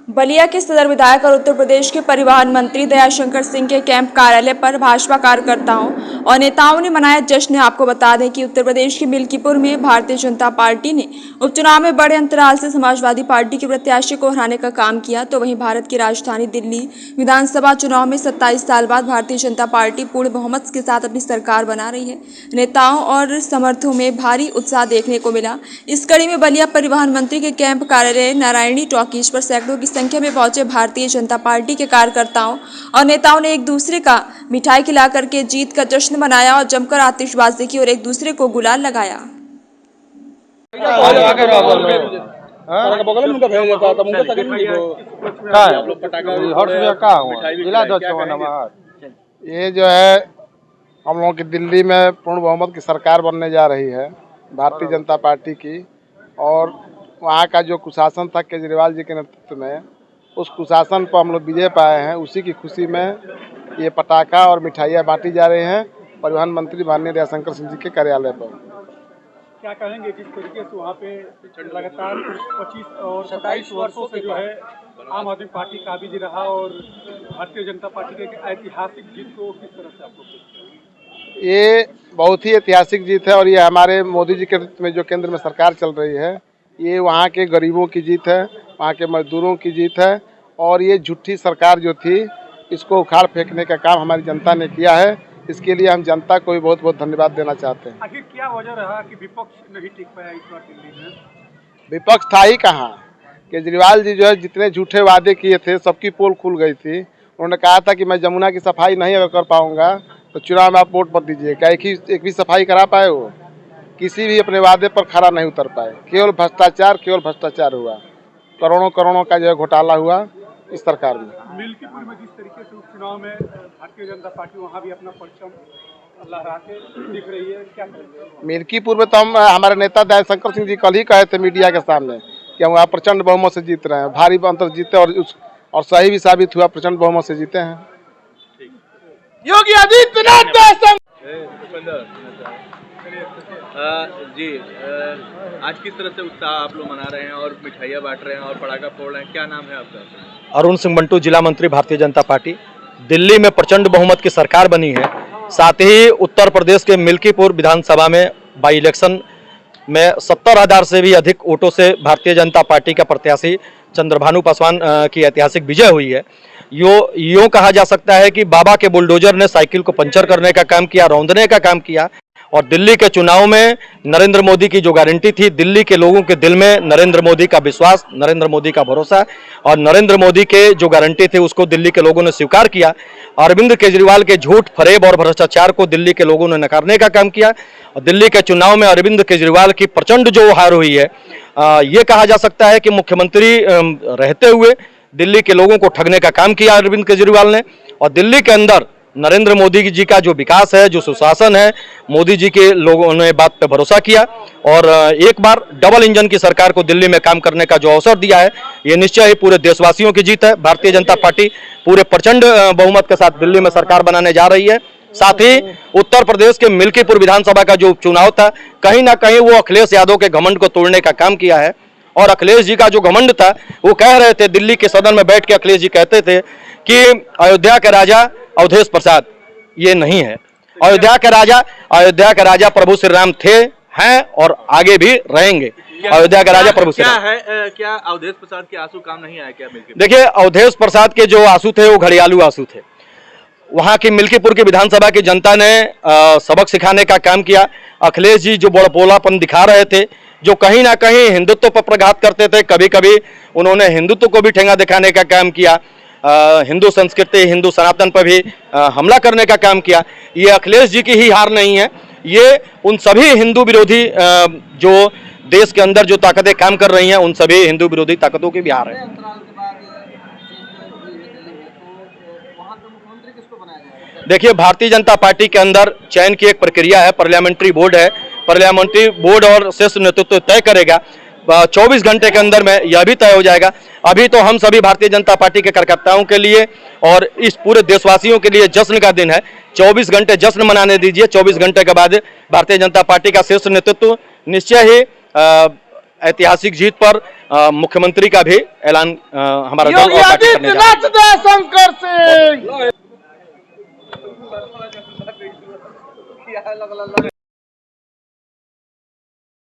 बलिया के सदर विधायक और उत्तर प्रदेश के परिवहन मंत्री दयाशंकर सिंह के कैंप कार्यालय पर भाजपा कार्यकर्ताओं और नेताओं ने मनाया जश्न। आपको बता दें कि उत्तर प्रदेश के मिल्कीपुर में भारतीय जनता पार्टी ने उपचुनाव में बड़े अंतराल से समाजवादी पार्टी के प्रत्याशी को हराने का काम किया, तो वहीं भारत की राजधानी दिल्ली विधानसभा चुनाव में 27 साल बाद भारतीय जनता पार्टी पूर्ण बहुमत के साथ अपनी सरकार बना रही है। नेताओं और समर्थकों में भारी उत्साह देखने को मिला। इस कड़ी में बलिया परिवहन मंत्री के कैंप कार्यालय नारायणी टॉकीज पर सैकड़ों की संख्या में पहुंचे भारतीय जनता पार्टी के कार्यकर्ताओं और नेताओं ने एक दूसरे का मिठाई खिला करके जीत का जश्न मनाया और जमकर आतिशबाजी की और एक दूसरे को गुलाल लगाया। ये जो है हम लोगों की दिल्ली में पूर्ण बहुमत की सरकार बनने जा रही है भारतीय जनता पार्टी की, और वहाँ का जो कुशासन था केजरीवाल जी के नेतृत्व में, उस कुशासन पर हम लोग विजय पाए हैं। उसी की खुशी में ये पटाखा और मिठाइयाँ बांटी जा रही हैं परिवहन मंत्री माननीय दयाशंकर सिंह जी के कार्यालय पर। क्या कहेंगे जिस तरीके से वहाँ पे लगातार 25 और 27 वर्षों से जो है आम आदमी पार्टी काबिज रहा और भारतीय जनता पार्टी की ऐतिहासिक जीत को किस तरह से आपको? ये बहुत ही ऐतिहासिक जीत है और ये हमारे मोदी जी के नेतृत्व में जो केंद्र में सरकार चल रही है, ये वहाँ के गरीबों की जीत है, वहाँ के मजदूरों की जीत है। और ये झूठी सरकार जो थी इसको उखाड़ फेंकने का काम हमारी जनता ने किया है। इसके लिए हम जनता को भी बहुत बहुत धन्यवाद देना चाहते हैं। आखिर क्या वजह रहा कि विपक्ष नहीं टिक पाया इस बार दिल्ली में? विपक्ष था ही कहाँ। केजरीवाल जी जो है जितने झूठे वादे किए थे सबकी पोल खुल गई थी। उन्होंने कहा था कि मैं जमुना की सफाई नहीं अगर कर पाऊंगा तो चुनाव में आप वोट मत दीजिए। क्या एक भी सफाई करा पाए? वो किसी भी अपने वादे पर खरा नहीं उतर पाए। केवल भ्रष्टाचार हुआ। करोड़ों का जो है घोटाला हुआ इस सरकार में। मिल्कीपुर में जिस तरीके से उपचुनाव में भारतीय जनता पार्टी वहाँ भी अपना परचम लहरा के दिख रही है, क्या करेंगे? मिल्कीपुर में तो हमारे नेता दयाशंकर सिंह जी कल ही कहे थे मीडिया के सामने कि हम प्रचंड बहुमत से जीत रहे हैं, भारी अंतर जीते और सही भी साबित हुआ, प्रचंड बहुमत से जीते हैं। योगी आदित्यनाथ जी, आज किस तरह से उत्साह आप लोग मना रहे हैं और मिठाइयाँ बांट रहे हैं और पटाखा फोड़ रहे हैं, क्या नाम है आपका? अरुण सिंह मंटू, जिला मंत्री भारतीय जनता पार्टी। दिल्ली में प्रचंड बहुमत की सरकार बनी है। साथ ही उत्तर प्रदेश के मिल्कीपुर विधानसभा में बाई इलेक्शन में 70,000 से भी अधिक वोटों से भारतीय जनता पार्टी का प्रत्याशी चंद्रभानु पासवान की ऐतिहासिक विजय हुई है। यूँ कहा जा सकता है कि बाबा के बुलडोजर ने साइकिल को पंचर करने का काम किया, रौंदने का काम किया। और दिल्ली के चुनाव में नरेंद्र मोदी की जो गारंटी थी, दिल्ली के लोगों के दिल में नरेंद्र मोदी का विश्वास, नरेंद्र मोदी का भरोसा और नरेंद्र मोदी के जो गारंटी थे उसको दिल्ली के लोगों ने स्वीकार किया। अरविंद केजरीवाल के झूठ, फरेब और भ्रष्टाचार को दिल्ली के लोगों ने नकारने का काम किया। और दिल्ली के चुनाव में अरविंद केजरीवाल की प्रचंड जो हार हुई है, ये कहा जा सकता है कि मुख्यमंत्री रहते हुए दिल्ली के लोगों को ठगने का काम किया अरविंद केजरीवाल ने। और दिल्ली के अंदर नरेंद्र मोदी जी का जो विकास है, जो सुशासन है, मोदी जी के लोगों ने बात पे भरोसा किया और एक बार डबल इंजन की सरकार को दिल्ली में काम करने का जो अवसर दिया है, ये निश्चय ही पूरे देशवासियों की जीत है। भारतीय जनता पार्टी पूरे प्रचंड बहुमत के साथ दिल्ली में सरकार बनाने जा रही है। साथ ही उत्तर प्रदेश के मिल्कीपुर विधानसभा का जो चुनाव था, कहीं ना कहीं वो अखिलेश यादव के घमंड को तोड़ने का काम किया है। और अखिलेश जी का जो घमंड था, वो कह रहे थे, दिल्ली के सदन में बैठ के अखिलेश जी कहते थे कि अयोध्या के राजा अवधेश प्रसाद ये नहीं है। अयोध्या के राजा प्रभु श्री राम थे, हैं और आगे भी रहेंगे। अयोध्या का राजा प्रभु श्री राम है। क्या अवधेश प्रसाद के आंसू काम नहीं आए क्या मिल्कीपुर? देखिए, अवधेश प्रसाद के जो आंसू थे वो घड़ियालू आंसू थे। वहां की मिल्कीपुर की विधानसभा की जनता ने सबक सिखाने का काम किया। अखिलेश जी जो बड़बोलापन दिखा रहे थे, जो कहीं ना कहीं हिंदुत्व पर प्रघात करते थे, कभी कभी उन्होंने हिंदुत्व को भी ठेंगा दिखाने का काम किया, हिंदू संस्कृति, हिंदू सनातन पर भी हमला करने का काम किया। ये अखिलेश जी की ही हार नहीं है, ये उन सभी हिंदू विरोधी जो देश के अंदर जो ताकतें काम कर रही हैं, उन सभी हिंदू विरोधी ताकतों की भी हार है। देखिए, भारतीय जनता पार्टी के अंदर चयन की एक प्रक्रिया है, पार्लियामेंट्री बोर्ड है। पार्लियामेंट्री बोर्ड और शीर्ष नेतृत्व तय करेगा। 24 घंटे के अंदर में यह भी तय हो जाएगा। अभी तो हम सभी भारतीय जनता पार्टी के कार्यकर्ताओं के लिए और इस पूरे देशवासियों के लिए जश्न का दिन है। 24 घंटे जश्न मनाने दीजिए। 24 घंटे के बाद भारतीय जनता पार्टी का शीर्ष नेतृत्व निश्चय ही ऐतिहासिक जीत पर मुख्यमंत्री का भी ऐलान हमारा दल योगी और पार्टी करने जा रहा है। आदित्यनाथ शंकर सिंह